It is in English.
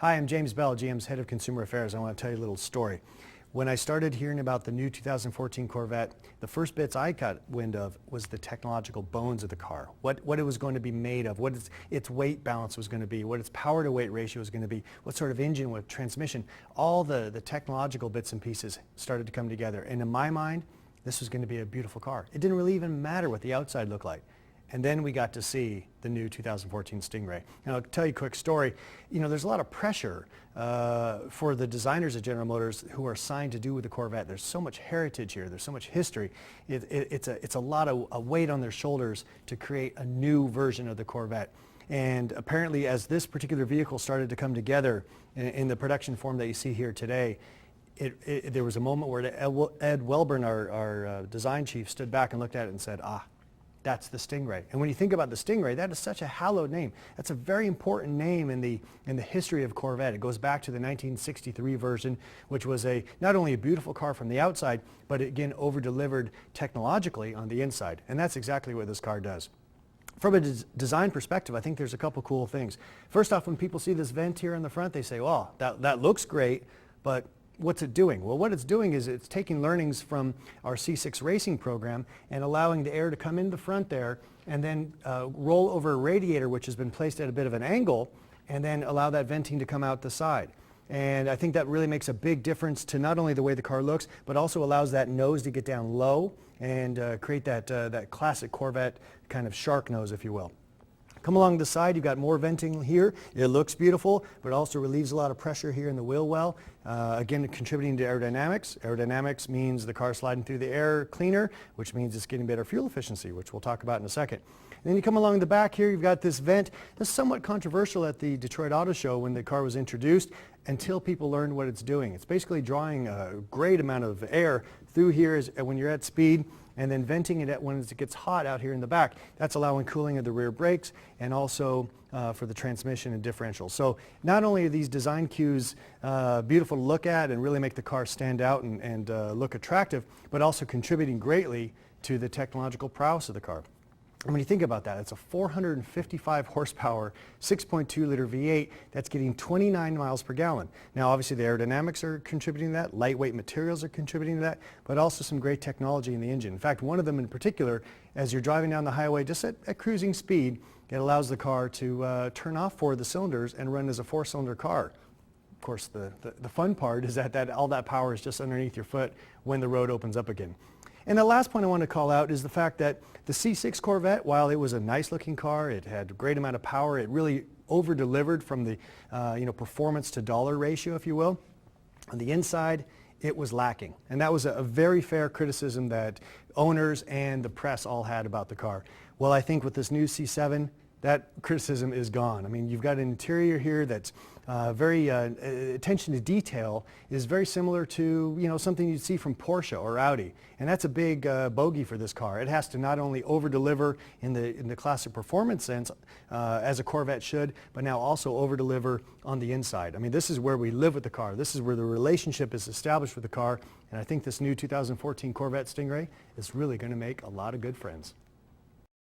Hi, I'm James Bell, GM's Head of Consumer Affairs. I want to tell you a little story. When I started hearing about the new 2014 Corvette, the first bits I got wind of was the technological bones of the car, what it was going to be made of, what its weight balance was going to be, what its power to weight ratio was going to be, what sort of engine, what transmission. All the technological bits and pieces started to come together. And in my mind, this was going to be a beautiful car. It didn't really even matter what the outside looked like. And then we got to see the new 2014 Stingray. And I'll tell you a quick story. You know, there's a lot of pressure for the designers at General Motors who are assigned to do with the Corvette. There's so much heritage here. There's so much history. It's a lot of a weight on their shoulders to create a new version of the Corvette. And apparently, as this particular vehicle started to come together in the production form that you see here today, there was a moment where Ed Welburn, our design chief, stood back and looked at it and said, that's the Stingray. And when you think about the Stingray, that is such a hallowed name. That's a very important name in the history of Corvette. It goes back to the 1963 version, which was not only a beautiful car from the outside, but again, over-delivered technologically on the inside. And that's exactly what this car does. From a design perspective, I think there's a couple cool things. First off, when people see this vent here in the front, they say, "Oh, that looks great, but what's it doing?" Well, what it's doing is it's taking learnings from our C6 racing program and allowing the air to come in the front there and then roll over a radiator, which has been placed at a bit of an angle, and then allow that venting to come out the side. And I think that really makes a big difference to not only the way the car looks, but also allows that nose to get down low and create that classic Corvette kind of shark nose, if you will. Come along the side, you've got more venting here. It looks beautiful, but also relieves a lot of pressure here in the wheel well. Again, contributing to aerodynamics. Aerodynamics means the car sliding through the air cleaner, which means it's getting better fuel efficiency, which we'll talk about in a second. And then you come along the back here, you've got this vent. This is somewhat controversial at the Detroit Auto Show when the car was introduced until people learned what it's doing. It's basically drawing a great amount of air through here when you're at speed, and then venting it when it gets hot out here in the back. That's allowing cooling of the rear brakes and also for the transmission and differential. So not only are these design cues beautiful to look at and really make the car stand out and look attractive, but also contributing greatly to the technological prowess of the car. And when you think about that, it's a 455 horsepower, 6.2 liter V8 that's getting 29 miles per gallon. Now obviously the aerodynamics are contributing to that, lightweight materials are contributing to that, but also some great technology in the engine. In fact, one of them in particular, as you're driving down the highway just at cruising speed, it allows the car to turn off 4 of the cylinders and run as a 4-cylinder car. Of course, the fun part is that all that power is just underneath your foot when the road opens up again. And the last point I want to call out is the fact that the C6 Corvette, while it was a nice looking car, it had a great amount of power, it really over-delivered from the performance to dollar ratio, if you will. On the inside, it was lacking. And that was a very fair criticism that owners and the press all had about the car. Well, I think with this new C7, that criticism is gone. I mean, you've got an interior here that's very attention to detail is very similar to something you'd see from Porsche or Audi, and that's a big bogey for this car. It has to not only over-deliver in the classic performance sense as a Corvette should, but now also over-deliver on the inside. I mean, this is where we live with the car. This is where the relationship is established with the car, and I think this new 2014 Corvette Stingray is really going to make a lot of good friends.